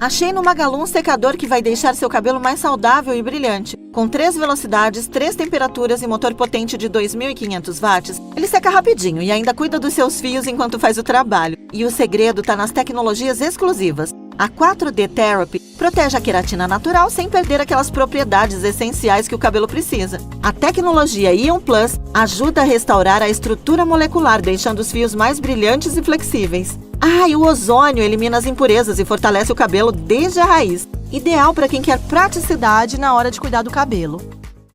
Achei no Magalu um secador que vai deixar seu cabelo mais saudável e brilhante. Com 3 velocidades, 3 temperaturas e motor potente de 2.500 watts, ele seca rapidinho e ainda cuida dos seus fios enquanto faz o trabalho. E o segredo está nas tecnologias exclusivas. A 4D Therapy protege a queratina natural sem perder aquelas propriedades essenciais que o cabelo precisa. A tecnologia Ion Plus ajuda a restaurar a estrutura molecular, deixando os fios mais brilhantes e flexíveis. E o ozônio elimina as impurezas e fortalece o cabelo desde a raiz. Ideal para quem quer praticidade na hora de cuidar do cabelo.